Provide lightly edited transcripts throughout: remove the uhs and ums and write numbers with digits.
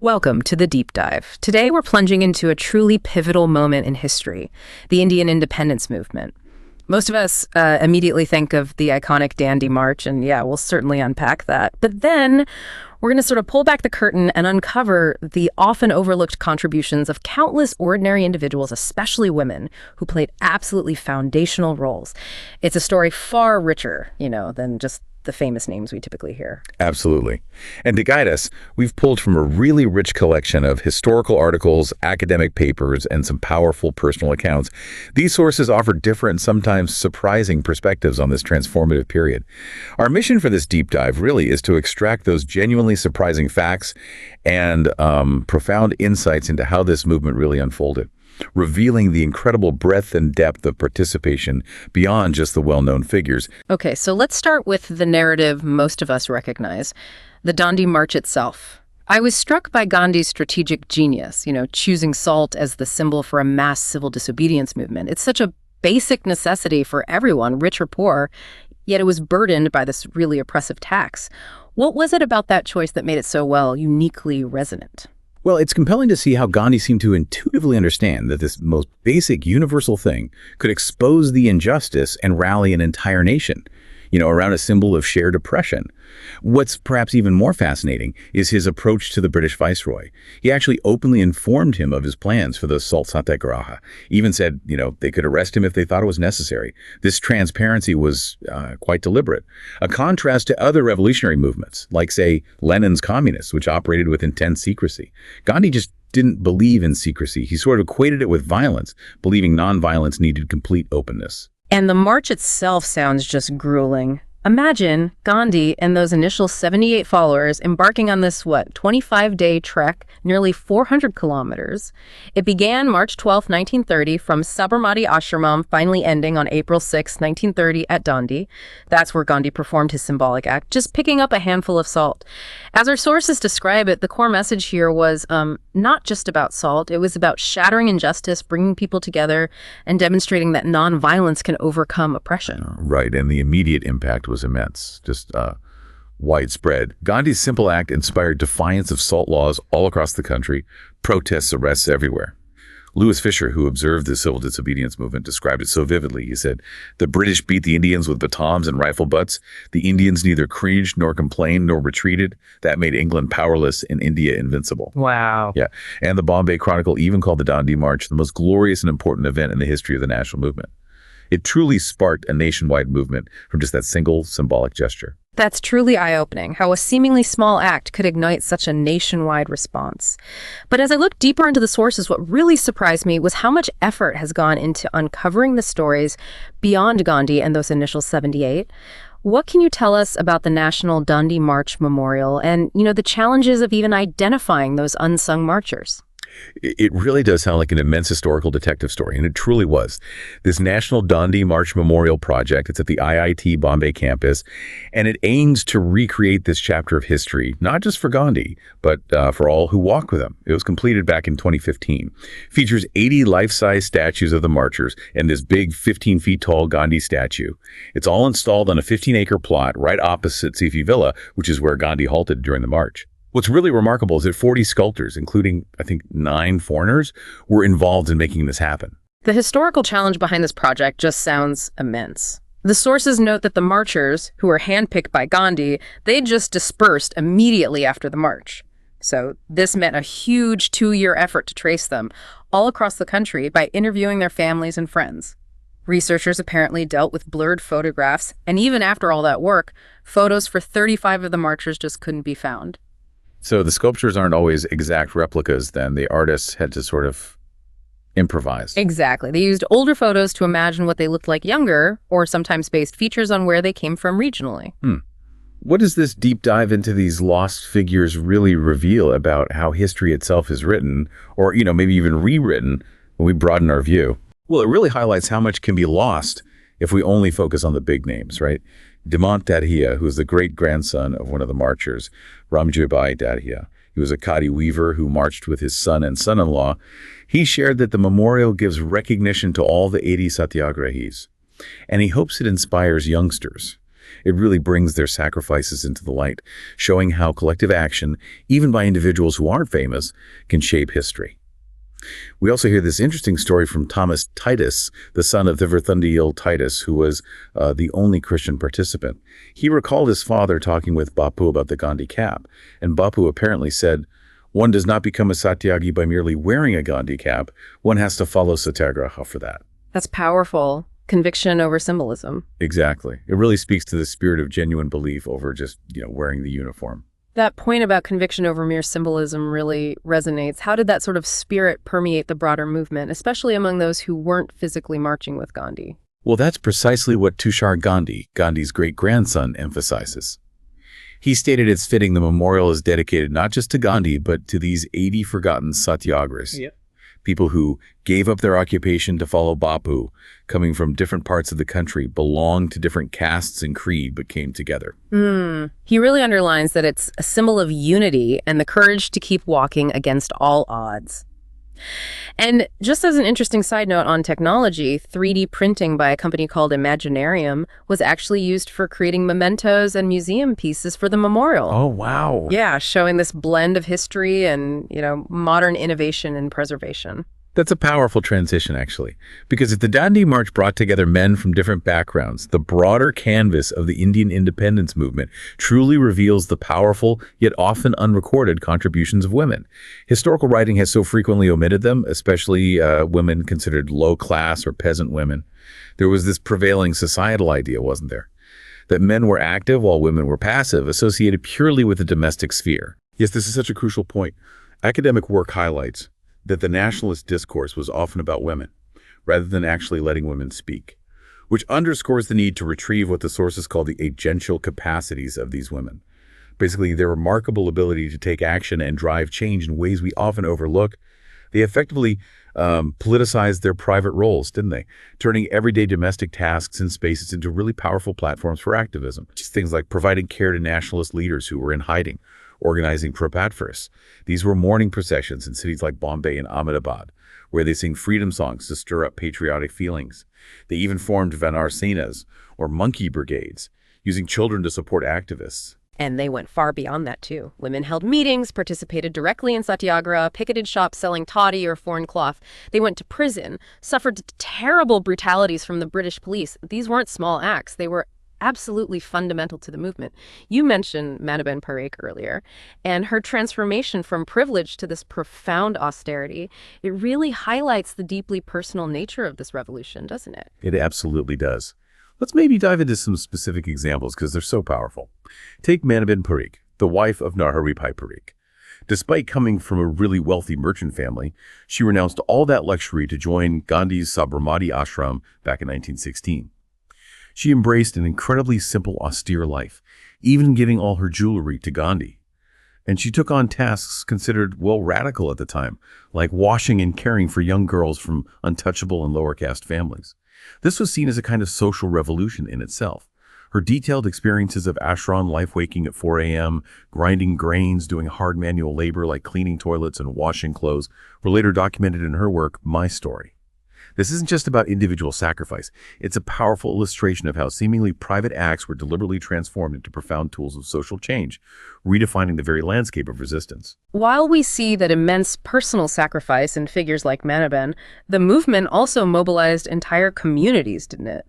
Welcome to the Deep Dive. Today we're plunging into a truly pivotal moment in history, the Indian independence movement. Most of us immediately think of the iconic Dandi March, and yeah, we'll certainly unpack that. But then we're going to sort of pull back the curtain and uncover the often overlooked contributions of countless ordinary individuals, especially women, who played absolutely foundational roles. It's a story far richer, than just the famous names we typically hear. Absolutely. And to guide us, we've pulled from a really rich collection of historical articles, academic papers, and some powerful personal accounts. These sources offer different, sometimes surprising perspectives on this transformative period. Our mission for this deep dive really is to extract those genuinely surprising facts and profound insights into how this movement really unfolded, revealing the incredible breadth and depth of participation beyond just the well-known figures. Okay, so let's start with the narrative most of us recognize, the Dandi March itself. I was struck by Gandhi's strategic genius, choosing salt as the symbol for a mass civil disobedience movement. It's such a basic necessity for everyone, rich or poor, yet it was burdened by this really oppressive tax. What was it about that choice that made it so, uniquely resonant? Well, it's compelling to see how Gandhi seemed to intuitively understand that this most basic universal thing could expose the injustice and rally an entire nation, around a symbol of shared oppression. What's perhaps even more fascinating is his approach to the British viceroy. He actually openly informed him of his plans for the Salt Satyagraha, even said, they could arrest him if they thought it was necessary. This transparency was quite deliberate. A contrast to other revolutionary movements, like, say, Lenin's communists, which operated with intense secrecy. Gandhi just didn't believe in secrecy. He sort of equated it with violence, believing nonviolence needed complete openness. And the march itself sounds just grueling. Imagine Gandhi and those initial 78 followers embarking on this, 25-day trek, nearly 400 kilometers. It began March 12, 1930, from Sabarmati Ashramam, finally ending on April 6, 1930, at Dandi. That's where Gandhi performed his symbolic act, just picking up a handful of salt. As our sources describe it, the core message here was not just about salt. It was about shattering injustice, bringing people together, and demonstrating that nonviolence can overcome oppression. Right, and the immediate impact was immense, just widespread. Gandhi's simple act inspired defiance of salt laws all across the country, protests, arrests everywhere. Lewis Fisher, who observed the civil disobedience movement, described it so vividly. He said, "The British beat the Indians with batons and rifle butts. The Indians neither cringed nor complained nor retreated. That made England powerless and India invincible." Wow. Yeah. And the Bombay Chronicle even called the Dandi March the most glorious and important event in the history of the national movement. It truly sparked a nationwide movement from just that single symbolic gesture. That's truly eye-opening, how a seemingly small act could ignite such a nationwide response. But as I looked deeper into the sources, what really surprised me was how much effort has gone into uncovering the stories beyond Gandhi and those initial 78. What can you tell us about the National Dandi March Memorial and, the challenges of even identifying those unsung marchers? It really does sound like an immense historical detective story, and it truly was. This National Dandi March Memorial Project, it's at the IIT Bombay campus, and it aims to recreate this chapter of history, not just for Gandhi, but for all who walk with him. It was completed back in 2015. Features 80 life-size statues of the marchers and this big 15 feet tall Gandhi statue. It's all installed on a 15-acre plot right opposite Sifi Villa, which is where Gandhi halted during the march. What's really remarkable is that 40 sculptors, including, I think, 9 foreigners, were involved in making this happen. The historical challenge behind this project just sounds immense. The sources note that the marchers, who were handpicked by Gandhi, they just dispersed immediately after the march. So this meant a huge 2-year effort to trace them all across the country by interviewing their families and friends. Researchers apparently dealt with blurred photographs, and even after all that work, photos for 35 of the marchers just couldn't be found. So the sculptures aren't always exact replicas then. The artists had to sort of improvise. Exactly. They used older photos to imagine what they looked like younger, or sometimes based features on where they came from regionally. What does this deep dive into these lost figures really reveal about how history itself is written, or, maybe even rewritten when we broaden our view? Well, it really highlights how much can be lost if we only focus on the big names, right? Dimant Dadhiya, who was the great-grandson of one of the marchers, Ramjibhai Dadhiya. He was a Khadi weaver who marched with his son and son-in-law. He shared that the memorial gives recognition to all the 80 satyagrahis, and he hopes it inspires youngsters. It really brings their sacrifices into the light, showing how collective action, even by individuals who aren't famous, can shape history. We also hear this interesting story from Thomas Titus, the son of Thitherthundiel Titus, who was the only Christian participant. He recalled his father talking with Bapu about the Gandhi cap, and Bapu apparently said, "One does not become a Satyagi by merely wearing a Gandhi cap. One has to follow Satyagraha for that." That's powerful. Conviction over symbolism. Exactly. It really speaks to the spirit of genuine belief over just, wearing the uniform. That point about conviction over mere symbolism really resonates. How did that sort of spirit permeate the broader movement, especially among those who weren't physically marching with Gandhi? Well, that's precisely what Tushar Gandhi, Gandhi's great-grandson, emphasizes. He stated it's fitting the memorial is dedicated not just to Gandhi, but to these 80 forgotten Satyagras. Yep. People who gave up their occupation to follow Bapu, coming from different parts of the country, belonged to different castes and creed, but came together. He really underlines that it's a symbol of unity and the courage to keep walking against all odds. And just as an interesting side note on technology, 3D printing by a company called Imaginarium was actually used for creating mementos and museum pieces for the memorial. Oh, wow. Yeah, showing this blend of history and, modern innovation and preservation. That's a powerful transition, actually, because if the Dandi March brought together men from different backgrounds, the broader canvas of the Indian independence movement truly reveals the powerful, yet often unrecorded contributions of women. Historical writing has so frequently omitted them, especially women considered low class or peasant women. There was this prevailing societal idea, wasn't there? That men were active while women were passive, associated purely with the domestic sphere. Yes, this is such a crucial point. Academic work highlights that the nationalist discourse was often about women, rather than actually letting women speak, which underscores the need to retrieve what the sources call the agential capacities of these women. Basically, their remarkable ability to take action and drive change in ways we often overlook. They effectively politicized their private roles, didn't they? Turning everyday domestic tasks and spaces into really powerful platforms for activism. Just things like providing care to nationalist leaders who were in hiding, organizing pro-patriots. These were mourning processions in cities like Bombay and Ahmedabad, where they sing freedom songs to stir up patriotic feelings. They even formed Vanar Senas, or monkey brigades, using children to support activists. And they went far beyond that, too. Women held meetings, participated directly in Satyagraha, picketed shops selling toddy or foreign cloth. They went to prison, suffered terrible brutalities from the British police. These weren't small acts. They were absolutely fundamental to the movement. You mentioned Mahadev Parikh earlier, and her transformation from privilege to this profound austerity, it really highlights the deeply personal nature of this revolution, doesn't it? It absolutely does. Let's maybe dive into some specific examples because they're so powerful. Take Mahadev Parikh, the wife of Narharibhai Parikh. Despite coming from a really wealthy merchant family, she renounced all that luxury to join Gandhi's Sabarmati ashram back in 1916. She embraced an incredibly simple, austere life, even giving all her jewelry to Gandhi. And she took on tasks considered, radical at the time, like washing and caring for young girls from untouchable and lower caste families. This was seen as a kind of social revolution in itself. Her detailed experiences of ashram life, waking at 4 a.m., grinding grains, doing hard manual labor like cleaning toilets and washing clothes, were later documented in her work, My Story. This isn't just about individual sacrifice. It's a powerful illustration of how seemingly private acts were deliberately transformed into profound tools of social change, redefining the very landscape of resistance. While we see that immense personal sacrifice in figures like Mahadev, the movement also mobilized entire communities, didn't it?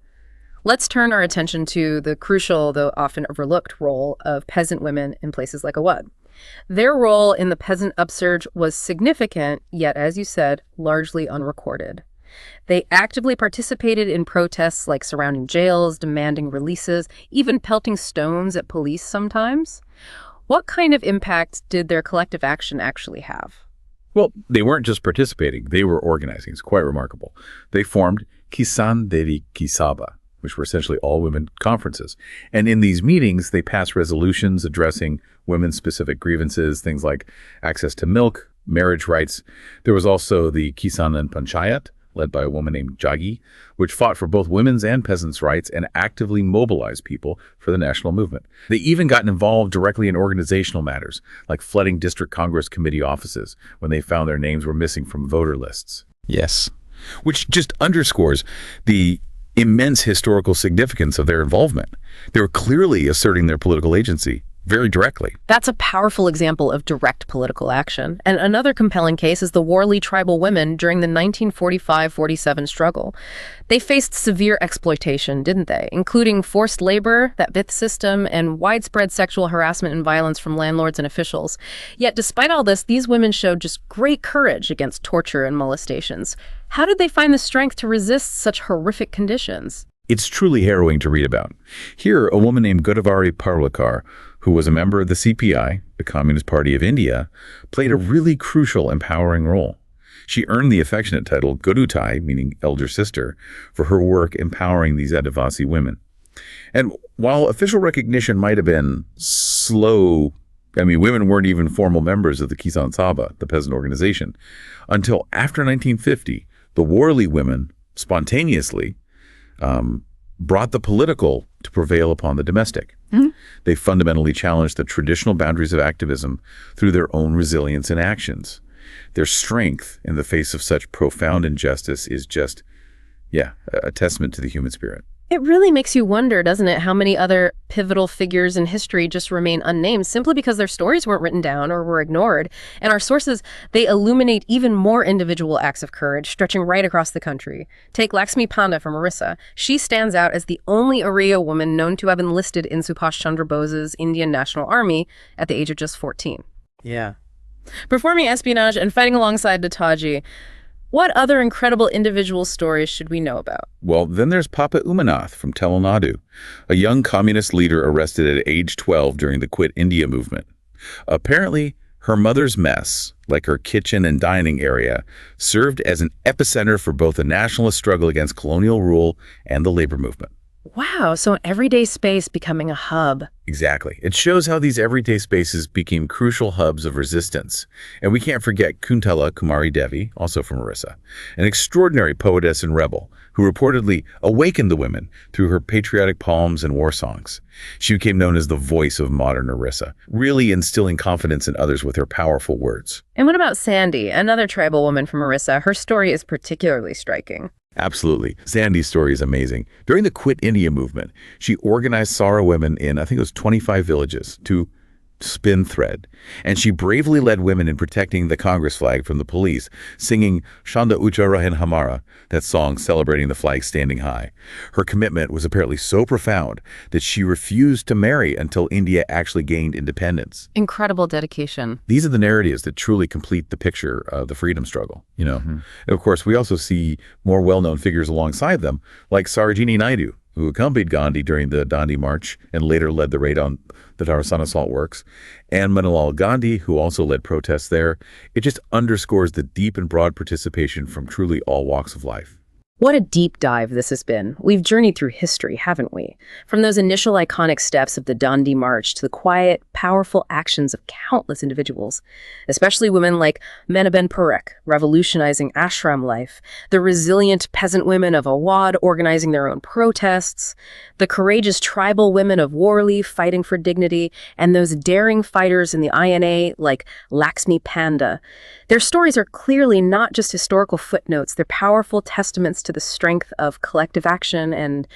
Let's turn our attention to the crucial, though often overlooked, role of peasant women in places like Awadh. Their role in the peasant upsurge was significant, yet, as you said, largely unrecorded. They actively participated in protests like surrounding jails, demanding releases, even pelting stones at police sometimes. What kind of impact did their collective action actually have? Well, they weren't just participating, they were organizing. It's quite remarkable. They formed Kisan Devi Ki Sabha, which were essentially all-women conferences. And in these meetings, they passed resolutions addressing women-specific grievances, things like access to milk, marriage rights. There was also the Kisan and Panchayat, led by a woman named Jagi, which fought for both women's and peasants' rights and actively mobilized people for the national movement. They even got involved directly in organizational matters, like flooding district Congress committee offices when they found their names were missing from voter lists. Yes. Which just underscores the immense historical significance of their involvement. They were clearly asserting their political agency very directly. That's a powerful example of direct political action. And another compelling case is the Worli tribal women during the 1945-47 struggle. They faced severe exploitation, didn't they? Including forced labor, that Vith system, and widespread sexual harassment and violence from landlords and officials. Yet despite all this, these women showed just great courage against torture and molestations. How did they find the strength to resist such horrific conditions? It's truly harrowing to read about. Here, a woman named Godavari Parlikar, who was a member of the CPI, the Communist Party of India, played a really crucial, empowering role. She earned the affectionate title Godutai, meaning elder sister, for her work empowering these Adivasi women. And while official recognition might have been slow, women weren't even formal members of the Kisan Sabha, the peasant organization, until after 1950, the Worli women spontaneously brought the political to prevail upon the domestic. Mm-hmm. They fundamentally challenged the traditional boundaries of activism through their own resilience and actions. Their strength in the face of such profound injustice is just, a testament to the human spirit. It really makes you wonder, doesn't it, how many other pivotal figures in history just remain unnamed simply because their stories weren't written down or were ignored. And our sources, they illuminate even more individual acts of courage stretching right across the country. Take Lakshmi Panda from Orissa. She stands out as the only Oriya woman known to have enlisted in Subhash Chandra Bose's Indian National Army at the age of just 14. Yeah. Performing espionage and fighting alongside Netaji. What other incredible individual stories should we know about? Well, then there's Papa Umanath from Tamil Nadu, a young communist leader arrested at age 12 during the Quit India movement. Apparently, her mother's mess, like her kitchen and dining area, served as an epicenter for both the nationalist struggle against colonial rule and the labor movement. Wow, so an everyday space becoming a hub. Exactly. It shows how these everyday spaces became crucial hubs of resistance. And we can't forget Kuntala Kumari Devi, also from Orissa, an extraordinary poetess and rebel who reportedly awakened the women through her patriotic poems and war songs. She became known as the voice of modern Orissa, really instilling confidence in others with her powerful words. And what about Sandy, another tribal woman from Orissa? Her story is particularly striking. Absolutely. Sandy's story is amazing. During the Quit India movement, she organized Sara women in, I think it was 25 villages to spin thread. And she bravely led women in protecting the Congress flag from the police, singing Shanda Ucha Rahin Hamara, that song celebrating the flag standing high. Her commitment was apparently so profound that she refused to marry until India actually gained independence. Incredible dedication. These are the narratives that truly complete the picture of the freedom struggle, Mm-hmm. And of course, we also see more well-known figures alongside them, like Sarojini Naidu, who accompanied Gandhi during the Dandi March and later led the raid on the Darasana Salt Works, and Manilal Gandhi, who also led protests there. It just underscores the deep and broad participation from truly all walks of life. What a deep dive this has been. We've journeyed through history, haven't we? From those initial iconic steps of the Dandi March to the quiet, powerful actions of countless individuals, especially women like Menaben Parekh, revolutionizing ashram life, the resilient peasant women of Awadh organizing their own protests, the courageous tribal women of Worli fighting for dignity, and those daring fighters in the INA like Lakshmi Panda. Their stories are clearly not just historical footnotes, they're powerful testaments to the strength of collective action and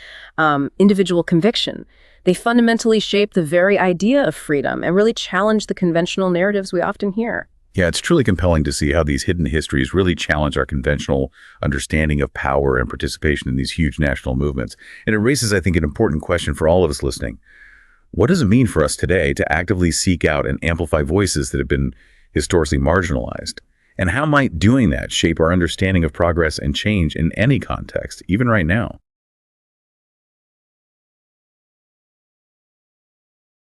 individual conviction. They fundamentally shape the very idea of freedom and really challenge the conventional narratives we often hear. Yeah, it's truly compelling to see how these hidden histories really challenge our conventional understanding of power and participation in these huge national movements. And it raises, I think, an important question for all of us listening. What does it mean for us today to actively seek out and amplify voices that have been historically marginalized? And how might doing that shape our understanding of progress and change in any context, even right now?